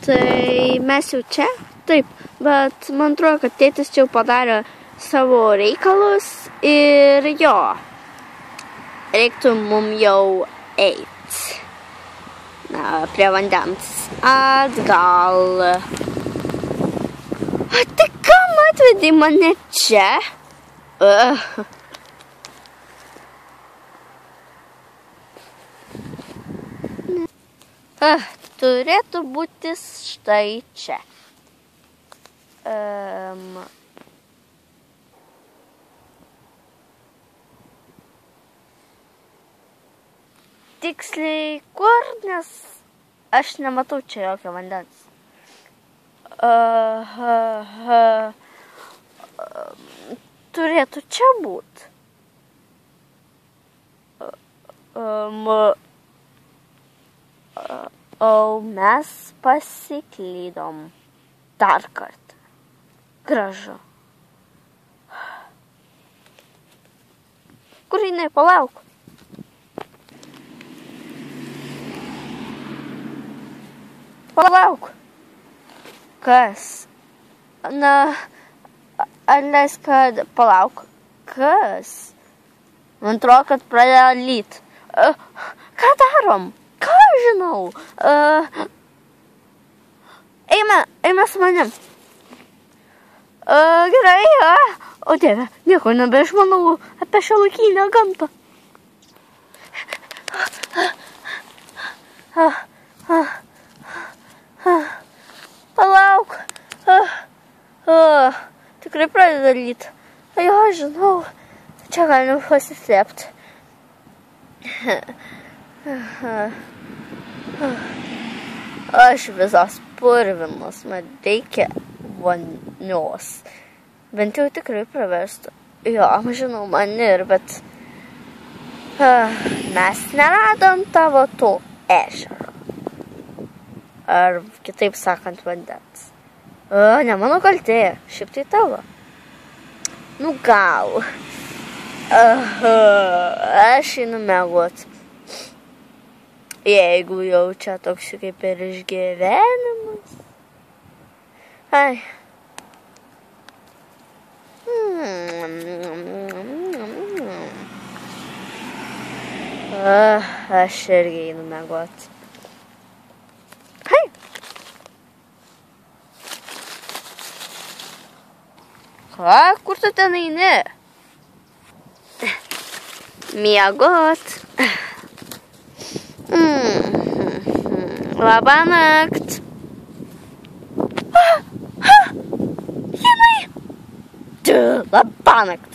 Tai mes jau čia? Taip, bet man atrodo, kad tėtis čia jau padarė savo reikalus ir jo, reiktų mum jau eit. Na, prie vandens. Atgal. Tai kam atvedai mane čia? Turėtų būti štai čia. Tiksliai kur, nes aš nematau čia jokio vandens. Turėtų čia būt. Mes pasiklydom. Dar kartą. Gražu. Kur jinai? Palauk. Palauk. Kas? Na, atleisk, kad palauk. Kas? Man atrodo, kad pradėjo lyt. Ką darom? Ką žinau? Eime su manim. Gerai, O Dieve, nieko nebeišmanau apie šiuolaikinę gamtą. Palauk. Tikrai pradeda lyt. Jo, žinau. Čia galim pasislėpti. Aš visas purvinas, man reikia vonios. Bent jau tikrai praverstų. Jo, žinau, man ir, bet mes neradom tavo to ežero. Ar kitaip sakant vandens. Ne mano kaltė, šiaip tai tavo. Nu gal. Aš einu miegot. Jeigu jau čia toks kaip ir išgyvenimas. Ai. Aš irgi einu miegot. Hai. Ką? Kur tu ten eini? Miegot. Labanakt. Jinai. Labanakt.